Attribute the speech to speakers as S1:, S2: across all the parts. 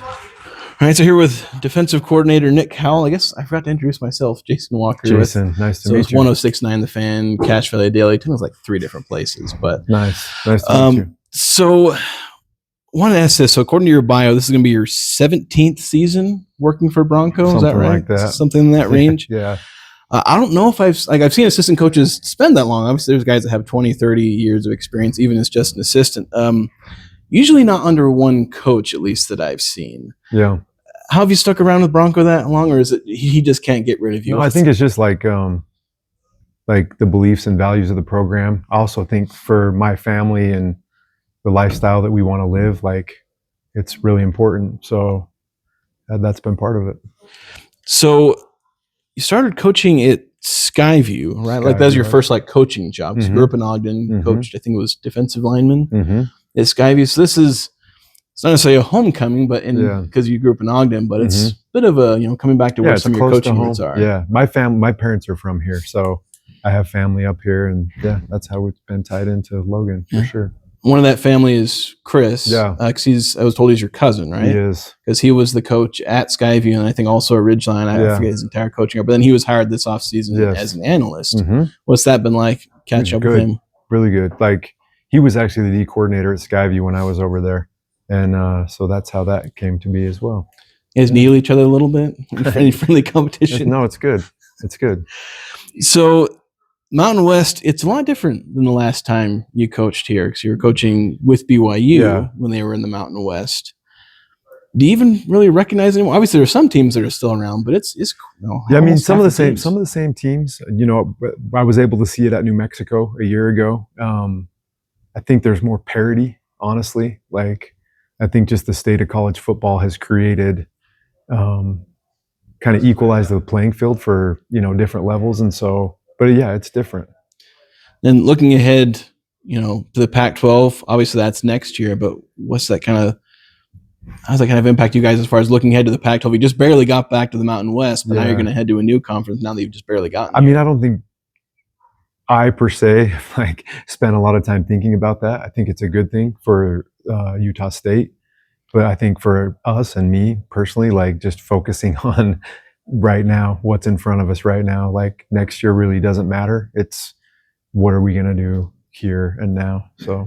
S1: All right, so here with defensive coordinator Nick Howell. I guess I forgot to introduce myself, Jason Walker.
S2: Jason, nice to meet you.
S1: So it's 106.9 The Fan, Cache Valley Daily. I think it was like 3 different places, but
S2: nice to meet you.
S1: So, I want to ask this. So, according to your bio, this is going to be your 17th season working for Bronco.
S2: Something
S1: is that right?
S2: Like that.
S1: Something in that range.
S2: Yeah.
S1: I don't know if I've seen assistant coaches spend that long. Obviously, there's guys that have 20, 30 years of experience, even as just an assistant. Usually not under one coach, at least that I've seen.
S2: Yeah.
S1: How have you stuck around with Bronco that long, or is it he just can't get rid of you?
S2: No, I think it's just like the beliefs and values of the program. I also think for my family and the lifestyle that we want to live, like it's really important. So that's been part of it.
S1: So you started coaching at Skyview, right? Like that was your first like coaching job. Mm-hmm. You grew up in Ogden, coached, I think it was defensive lineman at Skyview. So this is, it's not necessarily a homecoming, but because you grew up in Ogden, but it's a bit of a, coming back to where some of your coaching roots are.
S2: Yeah. My parents are from here. So I have family up here, and that's how we've been tied into Logan for sure.
S1: One of that family is Chris.
S2: Yeah.
S1: Because I was told he's your cousin, right?
S2: He is.
S1: Because he was the coach at Skyview, and I think also at Ridgeline. I forget his entire coaching career. But then he was hired this offseason as an analyst. What's that been like, catch up with him?
S2: Really good. Like, he was actually the D coordinator at Skyview when I was over there. And so that's how that came to be as well.
S1: You guys needle each other a little bit? Any friendly competition?
S2: No, it's good. It's good.
S1: So Mountain West, it's a lot different than the last time you coached here, because you were coaching with BYU when they were in the Mountain West. Do you even really recognize anyone? Obviously, there are some teams that are still around, but it's
S2: I mean, some of the same teams. I was able to see it at New Mexico a year ago. I think there's more parity, honestly. Like, I think just the state of college football has created, kind of equalized the playing field for different levels, and so. But it's different.
S1: Then looking ahead, to the Pac-12, obviously that's next year, but how does that kind of impact you guys as far as looking ahead to the Pac-12? You just barely got back to the Mountain West, but now you're going to head to a new conference now that you've just barely gotten.
S2: I mean, I don't think I per se spent a lot of time thinking about that. I think it's a good thing for Utah State, but I think for us and me personally, just focusing on right now, what's in front of us right now, like next year really doesn't matter. It's what are we going to do here and now. So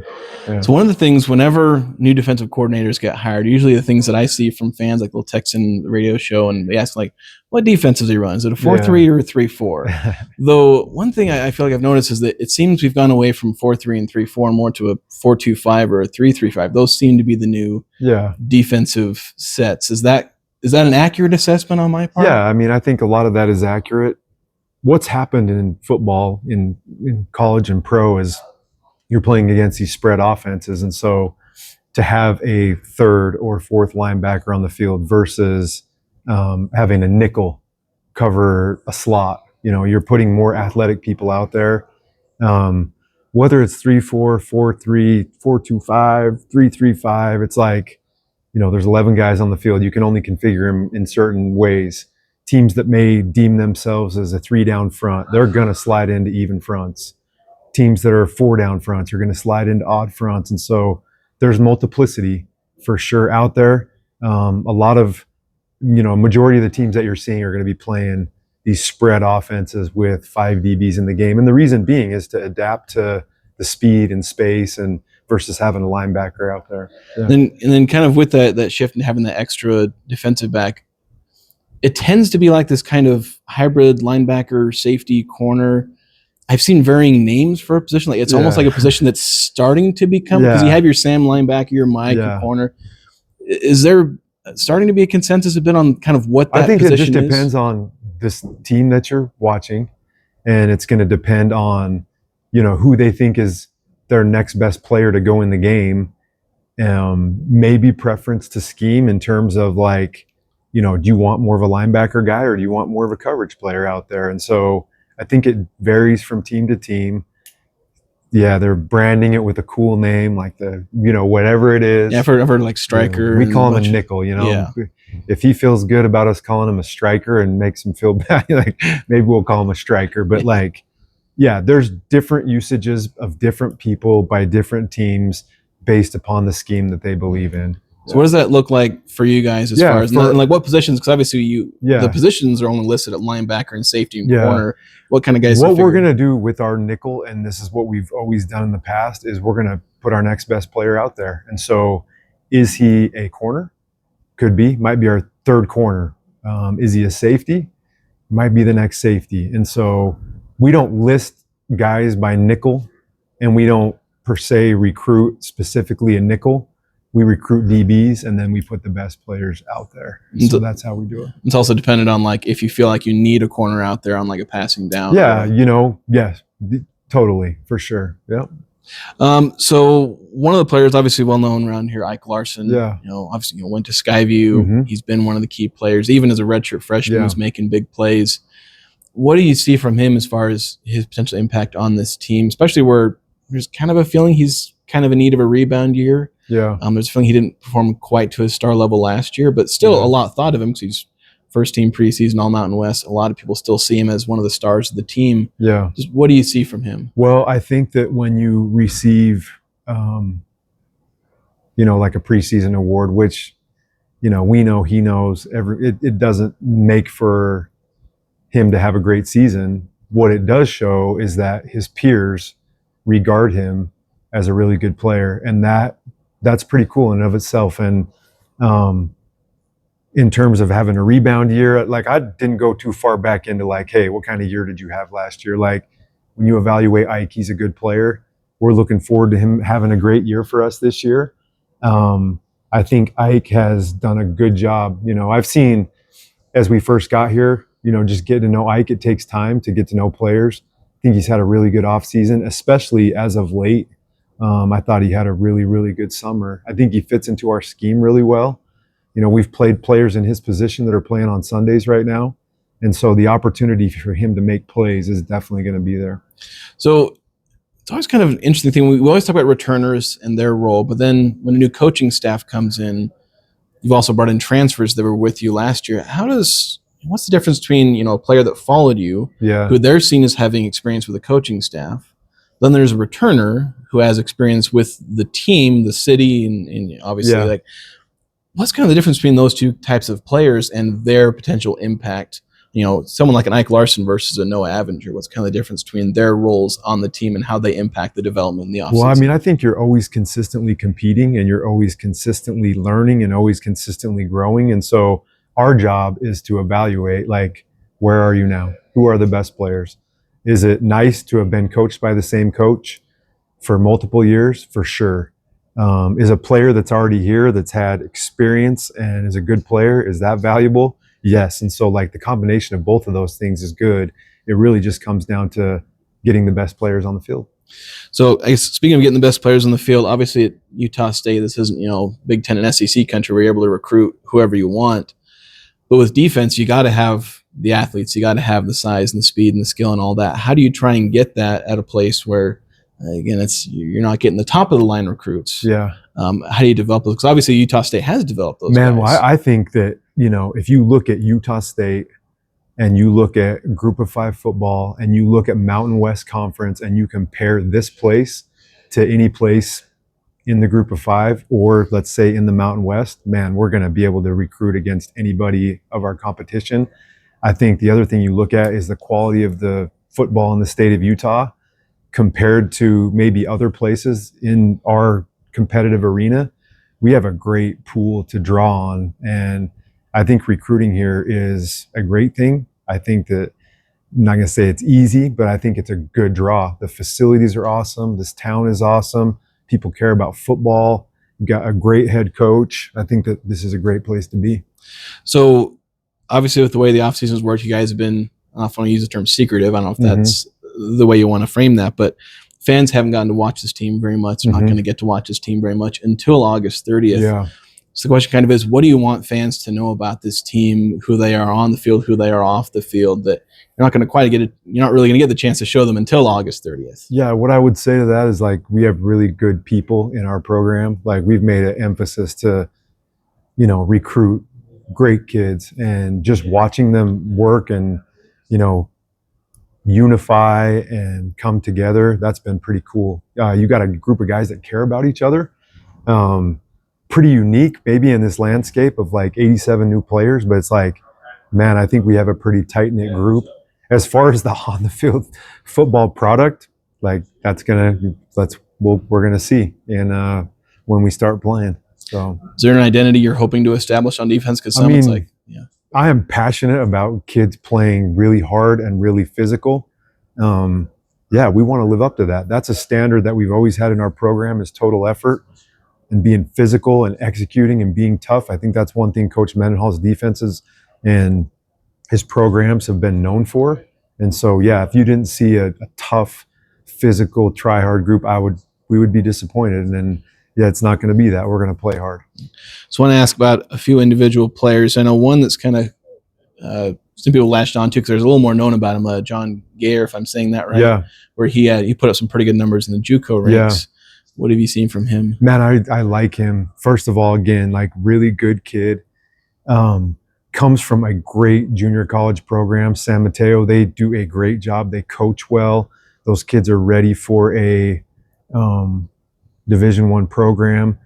S1: one of the things whenever new defensive coordinators get hired, usually the things that I see from fans, like they'll text in the radio show and they ask what defenses he runs. Is it a 4-3 or a 3-4? Though one thing I feel like I've noticed is that it seems we've gone away from 4-3 and 3-4 more to a 4-2-5 or a 3-3-5. Those seem to be the new defensive sets. Is that an accurate assessment on my part?
S2: Yeah, I mean, I think a lot of that is accurate. What's happened in football, in college and pro, is you're playing against these spread offenses. And so to have a third or fourth linebacker on the field versus having a nickel cover a slot, you're putting more athletic people out there. Whether it's 3-4, 4-3, 4-2-5, 3-3-5, it's like, there's 11 guys on the field. You can only configure them in certain ways. Teams that may deem themselves as a 3-down front, they're going to slide into even fronts. Teams that are 4-down fronts are going to slide into odd fronts. And so there's multiplicity for sure out there. A lot of, majority of the teams that you're seeing are going to be playing these spread offenses with 5 DBs in the game. And the reason being is to adapt to the speed and space and versus having a linebacker out there. Yeah.
S1: And then kind of with that shift and having the extra defensive back, it tends to be like this kind of hybrid linebacker, safety, corner. I've seen varying names for a position. Like it's almost like a position that's starting to become, because you have your Sam linebacker, your Mike, your corner. Is there starting to be a consensus a bit on kind of what that position is? I think it just
S2: depends on this team that you're watching, and it's going to depend on, who they think is their next best player to go in the game. Maybe preference to scheme in terms of do you want more of a linebacker guy or do you want more of a coverage player out there? And so I think it varies from team to team. Yeah, they're branding it with a cool name, like whatever it is.
S1: Yeah, I've heard like striker.
S2: We call him a nickel, Yeah. If he feels good about us calling him a striker and makes him feel bad, maybe we'll call him a striker. But there's different usages of different people by different teams based upon the scheme that they believe in.
S1: So what does that look like for you guys as far as and like what positions? Because obviously the positions are only listed at linebacker and safety and corner. What kind of guys?
S2: What we're gonna do with our nickel, and this is what we've always done in the past, is we're gonna put our next best player out there. And so, is he a corner? Could be. Might be our third corner. Is he a safety? Might be the next safety. And so we don't list guys by nickel, and we don't per se recruit specifically a nickel. We recruit DBs, and then we put the best players out there. So that's how we do it.
S1: It's also dependent on like if you feel like you need a corner out there on like a passing down.
S2: Yeah, yes, totally, for sure. Yep.
S1: So one of the players obviously well known around here, Ike Larson.
S2: Yeah.
S1: Obviously went to Skyview.
S2: Mm-hmm.
S1: He's been one of the key players, even as a redshirt freshman, was making big plays. What do you see from him as far as his potential impact on this team, especially where there's kind of a feeling he's kind of in need of a rebound year?
S2: Yeah.
S1: There's a feeling he didn't perform quite to his star level last year, but still a lot thought of him because he's first team preseason All Mountain West. A lot of people still see him as one of the stars of the team.
S2: Yeah.
S1: Just what do you see from him?
S2: Well, I think that when you receive, like a preseason award, which, we know he knows it doesn't make for him to have a great season. What it does show is that his peers regard him as a really good player. And that's pretty cool in and of itself. And, in terms of having a rebound year, like I didn't go too far back into like, hey, what kind of year did you have last year? Like when you evaluate Ike, he's a good player. We're looking forward to him having a great year for us this year. I think Ike has done a good job. I've seen as we first got here, just getting to know Ike, it takes time to get to know players. I think he's had a really good offseason, especially as of late. I thought he had a really, really good summer. I think he fits into our scheme really well. We've played players in his position that are playing on Sundays right now. And so the opportunity for him to make plays is definitely going to be there.
S1: So it's always kind of an interesting thing. We always talk about returners and their role, but then when a new coaching staff comes in, you've also brought in transfers that were with you last year. What's the difference between, a player that followed you, who they're seen as having experience with the coaching staff, then there's a returner who has experience with the team, the city, and obviously what's kind of the difference between those two types of players and their potential impact? Someone like an Ike Larson versus a Noah Avenger, what's kind of the difference between their roles on the team and how they impact the development in the offseason?
S2: Well, I think you're always consistently competing and you're always consistently learning and always consistently growing. And so our job is to evaluate, like, where are you now? Who are the best players? Is it nice to have been coached by the same coach for multiple years? For sure. Is a player that's already here, that's had experience and is a good player, is that valuable? Yes. And so like the combination of both of those things is good. It really just comes down to getting the best players on the field.
S1: So I guess speaking of getting the best players on the field, obviously at Utah State, this isn't, Big Ten and SEC country where you're able to recruit whoever you want. But with defense, you got to have the athletes, you got to have the size and the speed and the skill and all that. How do you try and get that at a place where, again, you're not getting the top of the line recruits?
S2: Yeah.
S1: How do you develop those? Because obviously Utah State has developed those guys.
S2: Well, I think that, if you look at Utah State and you look at Group of Five football and you look at Mountain West Conference and you compare this place to any place in the Group of Five, or let's say in the Mountain West, we're going to be able to recruit against anybody of our competition. I think the other thing you look at is the quality of the football in the state of Utah compared to maybe other places in our competitive arena. We have a great pool to draw on. And I think recruiting here is a great thing. I think that, I'm not going to say it's easy, but I think it's a good draw. The facilities are awesome. This town is awesome. People care about football. You've got a great head coach. I think that this is a great place to be.
S1: So obviously with the way the off seasons work, you guys have been, I don't want to use the term secretive. I don't know if that's the way you want to frame that, but fans haven't gotten to watch this team very much. They're not going to get to watch this team very much until August 30th.
S2: Yeah.
S1: So the question kind of is, what do you want fans to know about this team, who they are on the field, who they are off the field, that you're not going to quite get it, you're not really going to get the chance to show them until August 30th?
S2: Yeah, what I would say to that is, like, we have really good people in our program. Like, we've made an emphasis to, recruit great kids, and just watching them work and, unify and come together, that's been pretty cool. You got a group of guys that care about each other. pretty unique maybe in this landscape of like 87 new players, but it's like, man, I think we have a pretty tight-knit group. As far as the on the field football product, like we're gonna see and when we start playing. So
S1: is there an identity you're hoping to establish on defense? Because it's like, yeah,
S2: I am passionate about kids playing really hard and really physical. Yeah, we want to live up to that. That's a standard that we've always had in our program, is total effort and being physical and executing and being tough. I think that's one thing Coach Mendenhall's defenses and his programs have been known for. And so, yeah, if you didn't see a tough, physical, try-hard group, we would be disappointed. And then, yeah, it's not going to be that. We're going to play hard.
S1: So I want to ask about a few individual players. I know one that's kind of some people latched on to because there's a little more known about him, John Gayer, if I'm saying that right.
S2: Yeah.
S1: Where he put up some pretty good numbers in the JUCO ranks. Yeah. What have you seen from him?
S2: Man, I like him. First of all, again, like really good kid. Comes from a great junior college program, San Mateo. They do a great job. They coach well. Those kids are ready for a Division I program.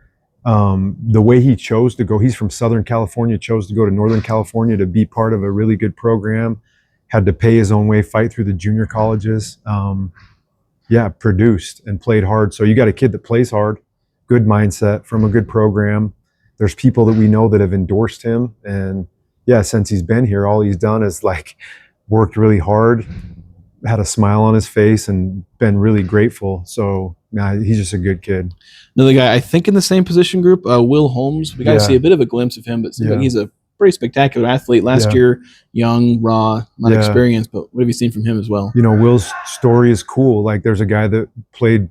S2: The way he chose to go, he's from Southern California, chose to go to Northern California to be part of a really good program, had to pay his own way, fight through the junior colleges. Produced and played hard. So you got a kid that plays hard, good mindset from a good program. There's people that we know that have endorsed him. And yeah, since he's been here, all he's done is like worked really hard, had a smile on his face, and been really grateful. So he's just a good kid.
S1: Another guy, I think in the same position group, Will Holmes. We got to see a bit of a glimpse of him, but seems like he's a pretty spectacular athlete. Last year, young, raw, not experienced, but what have you seen from him as well?
S2: You know, Will's story is cool. Like, there's a guy that played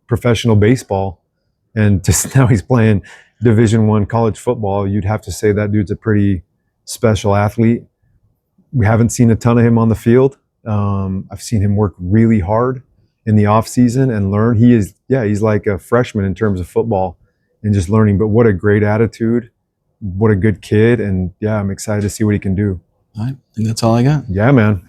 S2: professional baseball, and just now he's playing Division I college football. You'd have to say that dude's a pretty special athlete. We haven't seen a ton of him on the field. I've seen him work really hard in the off season and learn. He's like a freshman in terms of football and just learning, but what a great attitude. What a good kid. And yeah, I'm excited to see what he can do.
S1: All right. I think that's all I got.
S2: Yeah, man.